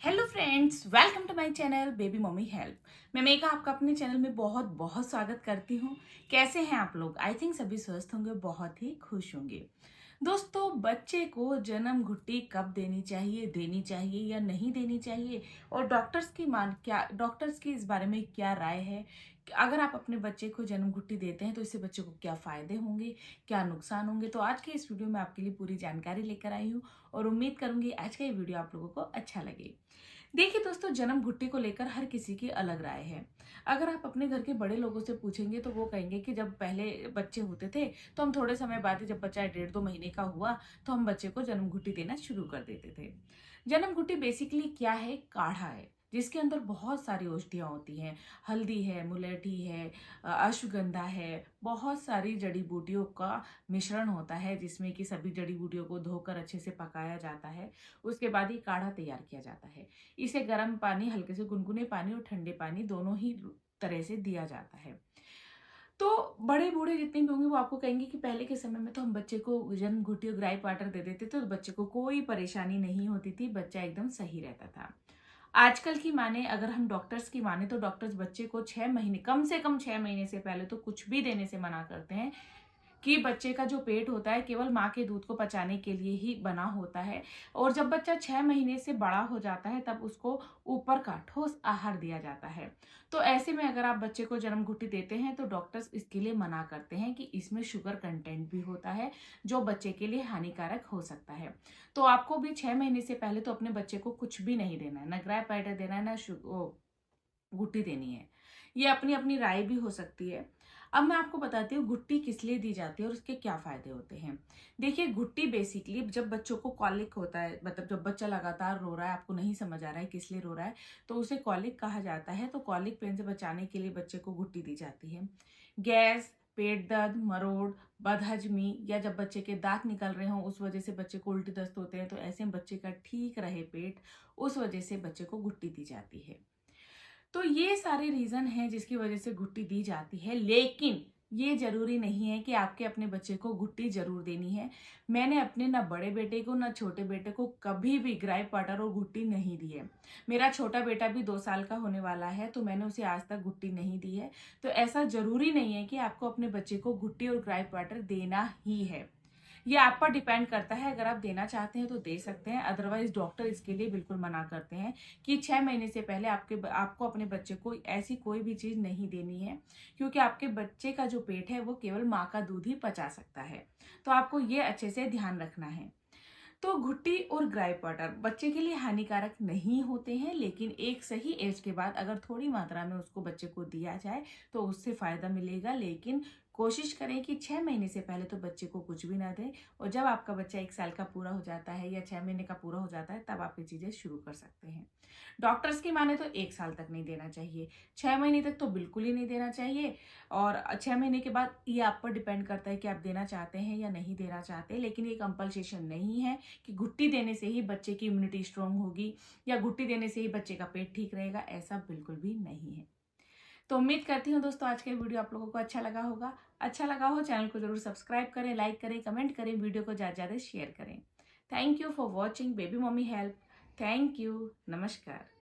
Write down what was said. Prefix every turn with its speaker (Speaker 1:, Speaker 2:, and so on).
Speaker 1: Hello friends, welcome to my channel baby mummy help. मैं मेघा आपका अपने चैनल में बहुत बहुत स्वागत करती हूँ। कैसे हैं आप लोग? आई थिंक सभी स्वस्थ होंगे, बहुत ही खुश होंगे। दोस्तों, बच्चे को जन्म घुट्टी कब देनी चाहिए या नहीं देनी चाहिए, और डॉक्टर्स की इस बारे में क्या राय है? अगर आप अपने बच्चे को जन्म घुट्टी देते हैं तो इससे बच्चे को क्या फायदे होंगे, क्या नुकसान होंगे? तो आज के इस वीडियो में आपके लिए पूरी जानकारी लेकर आई हूँ और उम्मीद करूंगी आज का ये वीडियो आप लोगों को अच्छा लगे। देखिए दोस्तों, जन्म घुट्टी को लेकर हर किसी की अलग राय है। अगर आप अपने घर के बड़े लोगों से पूछेंगे तो वो कहेंगे कि जब पहले बच्चे होते थे तो हम थोड़े समय बाद ही, जब बच्चा 1.5-2 महीने का हुआ, तो हम बच्चे को जन्म घुट्टी देना शुरू कर देते थे। जन्म घुट्टी बेसिकली क्या है? काढ़ा है जिसके अंदर बहुत सारी औषधियाँ होती हैं। हल्दी है, मुलेठी है, अश्वगंधा है, बहुत सारी जड़ी बूटियों का मिश्रण होता है जिसमें कि सभी जड़ी बूटियों को धोकर अच्छे से पकाया जाता है। उसके बाद ये काढ़ा तैयार किया जाता है। इसे गर्म पानी, हल्के से गुनगुने पानी और ठंडे पानी दोनों ही तरह से दिया जाता है। तो बड़े बूढ़े जितने भी होंगे वो आपको कहेंगे कि पहले के समय में तो हम बच्चे को जन्म घुट्टी और ग्राइप वाटर दे देते थे तो बच्चे को कोई परेशानी नहीं होती थी, बच्चा एकदम सही रहता था। आजकल की माने, अगर हम डॉक्टर्स की माने, तो डॉक्टर्स बच्चे को 6 महीने, कम से कम 6 महीने से पहले तो कुछ भी देने से मना करते हैं कि बच्चे का जो पेट होता है केवल माँ के दूध को पचाने के लिए ही बना होता है। और जब बच्चा 6 महीने से बड़ा हो जाता है तब उसको ऊपर का ठोस आहार दिया जाता है। तो ऐसे में अगर आप बच्चे को जन्म घुट्टी देते हैं तो डॉक्टर्स इसके लिए मना करते हैं कि इसमें शुगर कंटेंट भी होता है जो बच्चे के लिए हानिकारक हो सकता है। तो आपको भी 6 महीने से पहले तो अपने बच्चे को कुछ भी नहीं देना है, ना ग्रैप पैटर देना है, ना घुट्टी देनी है। ये अपनी अपनी राय भी हो सकती है। अब मैं आपको बताती हूँ घुट्टी किस लिए दी जाती है और उसके क्या फायदे होते हैं। देखिए, घुट्टी बेसिकली जब बच्चों को कॉलिक होता है, मतलब जब बच्चा लगातार रो रहा है, आपको नहीं समझ आ रहा है किस लिए रो रहा है, तो उसे कॉलिक कहा जाता है। तो कॉलिक पेन से बचाने के लिए बच्चे को घुट्टी दी जाती है। गैस, पेट दर्द, मरोड़, बदहजमी, या जब बच्चे के दांत निकल रहे हों उस वजह से बच्चे को उल्टी दस्त होते हैं, तो ऐसे में बच्चे का ठीक रहे पेट, उस वजह से बच्चे को घुट्टी दी जाती है। तो ये सारे रीजन हैं जिसकी वजह से घुट्टी दी जाती है, लेकिन ये जरूरी नहीं है कि आपके अपने बच्चे को घुट्टी जरूर देनी है। मैंने अपने ना बड़े बेटे को ना छोटे बेटे को कभी भी ग्राइप वाटर और घुट्टी नहीं दी है। मेरा छोटा बेटा भी 2 साल का होने वाला है तो मैंने उसे आज तक घुट्टी नहीं दी है। तो ऐसा जरूरी नहीं है कि आपको अपने बच्चे को घुट्टी और ग्राइप वाटर देना ही है। ये आप पर डिपेंड करता है। अगर आप देना चाहते हैं तो दे सकते हैं, अदरवाइज डॉक्टर इसके लिए बिल्कुल मना करते हैं कि 6 महीने से पहले आपको अपने बच्चे को ऐसी कोई भी चीज नहीं देनी है, क्योंकि आपके बच्चे का जो पेट है वो केवल माँ का दूध ही पचा सकता है। तो आपको ये अच्छे से ध्यान रखना है। तो घुट्टी और ग्राइप वाटर बच्चे के लिए हानिकारक नहीं होते हैं, लेकिन एक सही एज के बाद अगर थोड़ी मात्रा में उसको बच्चे को दिया जाए तो उससे फायदा मिलेगा। लेकिन कोशिश करें कि 6 महीने से पहले तो बच्चे को कुछ भी ना दें, और जब आपका बच्चा 1 साल का पूरा हो जाता है या 6 महीने का पूरा हो जाता है तब आप ये चीजें शुरू कर सकते हैं। डॉक्टर्स की माने तो 1 साल तक नहीं देना चाहिए, 6 महीने तक तो बिल्कुल ही नहीं देना चाहिए। और 6 महीने के बाद ये आप पर डिपेंड करता है कि आप देना चाहते हैं या नहीं देना चाहते, लेकिन ये कंपल्सेशन नहीं है कि घुट्टी देने से ही बच्चे की इम्यूनिटी स्ट्रांग होगी या घुट्टी देने से ही बच्चे का पेट ठीक रहेगा, ऐसा बिल्कुल भी नहीं है। तो उम्मीद करती हूँ दोस्तों आज का वीडियो आप लोगों को अच्छा लगा होगा। अच्छा लगा हो चैनल को जरूर सब्सक्राइब करें, लाइक करें, कमेंट करें, वीडियो को ज़्यादा ज़्यादा शेयर करें। Thank you for watching baby mummy help. Thank you. नमस्कार।